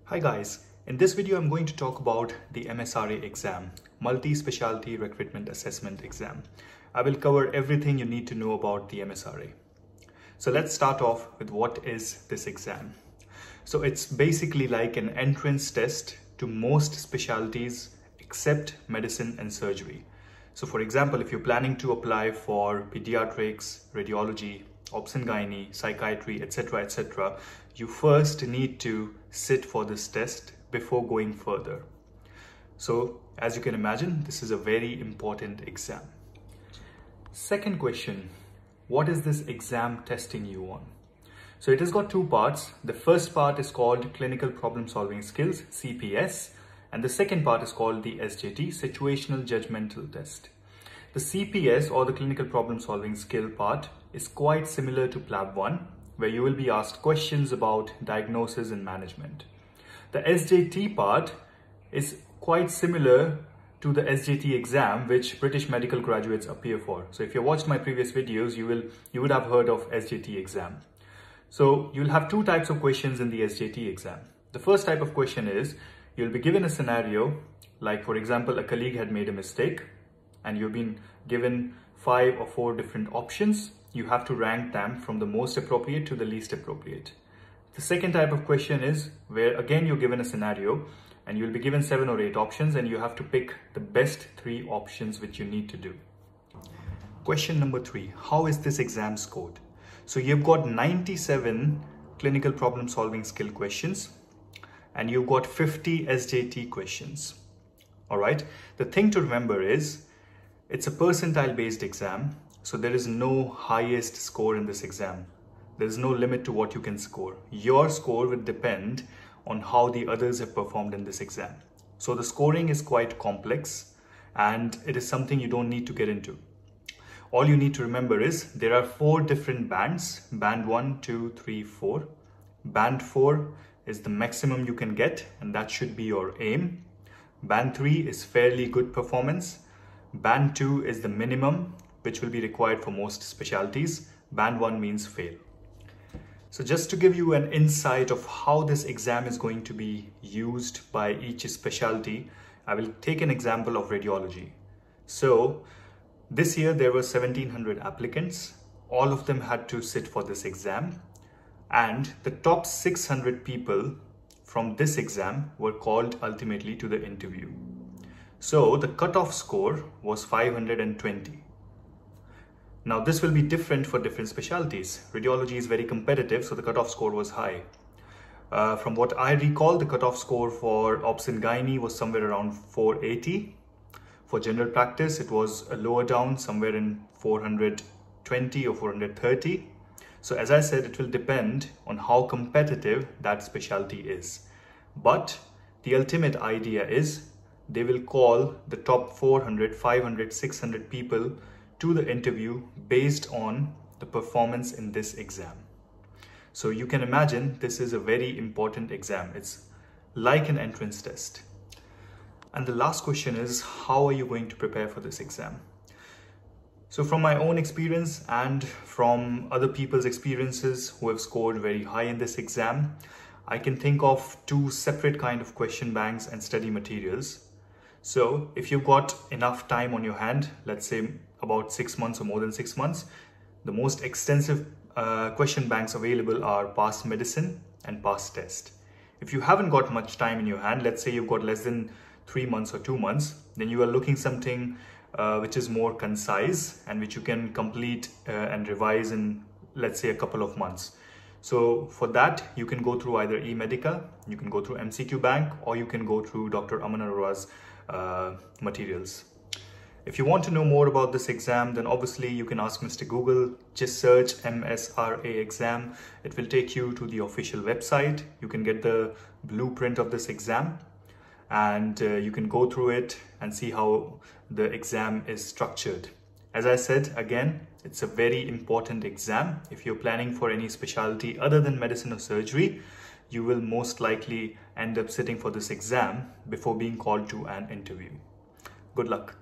Hi guys, in this video I'm going to talk about the MSRA exam, Multi-Specialty Recruitment Assessment exam. I will cover everything you need to know about the MSRA. So let's start off with what is this exam. So it's basically like an entrance test to most specialties except medicine and surgery. So for example, if you're planning to apply for pediatrics, radiology, obs and gynae, psychiatry, etc., you first need to sit for this test before going further. So as you can imagine, this is a very important exam. Second question, what is this exam testing you on? So it has got two parts. The first part is called Clinical Problem Solving Skills, CPS, and the second part is called the SJT, Situational Judgmental Test. The CPS or the Clinical Problem Solving Skill part is quite similar to PLAB1, where you will be asked questions about diagnosis and management. The SJT part is quite similar to the SJT exam, which British medical graduates appear for. So if you watched my previous videos, you would have heard of SJT exam. So you'll have two types of questions in the SJT exam. The first type of question is, you'll be given a scenario, like for example, a colleague had made a mistake and you've been given 5 or 4 different options. You have to rank them from the most appropriate to the least appropriate. The second type of question is where again you're given a scenario and you'll be given 7 or 8 options and you have to pick the best 3 options which you need to do. Question number 3, how is this exam scored? So you've got 97 clinical problem solving skill questions and you've got 50 SJT questions. All right, the thing to remember is it's a percentile based exam. So there is no highest score in this exam. There is no limit to what you can score. Your score will depend on how the others have performed in this exam. So the scoring is quite complex and it is something you don't need to get into. All you need to remember is there are 4 different bands, band 1, 2, 3, 4. Band 4 is the maximum you can get and that should be your aim. Band 3 is fairly good performance. Band 2 is the minimum, which will be required for most specialties. Band 1 means fail. So just to give you an insight of how this exam is going to be used by each specialty, I will take an example of radiology. So this year there were 1700 applicants. All of them had to sit for this exam. And the top 600 people from this exam were called ultimately to the interview. So the cutoff score was 520. Now this will be different for different specialties. Radiology is very competitive, so the cutoff score was high. From what I recall, the cutoff score for obs and gynae was somewhere around 480. For general practice, it was lower down, somewhere in 420 or 430. So as I said, it will depend on how competitive that specialty is. But the ultimate idea is they will call the top 400, 500, 600 people to the interview based on the performance in this exam. So you can imagine this is a very important exam. It's like an entrance test. And the last question is, how are you going to prepare for this exam? So from my own experience and from other people's experiences who have scored very high in this exam, I can think of 2 separate kind of question banks and study materials. So if you've got enough time on your hand, let's say about 6 months or more than 6 months, the most extensive question banks available are Passmedicine and Pastest. If you haven't got much time in your hand, let's say you've got less than 3 months or 2 months, then you are looking something which is more concise and which you can complete and revise in, let's say, a couple of months. So for that, you can go through either Emedica, you can go through MCQBank, or you can go through Dr. Aman Arora's materials. If you want to know more about this exam, then obviously you can ask Mr. Google. Just search MSRA exam. It will take you to the official website. You can get the blueprint of this exam and you can go through it and see how the exam is structured. As I said, again, it's a very important exam. If you're planning for any specialty other than medicine or surgery, you will most likely end up sitting for this exam before being called to an interview. Good luck.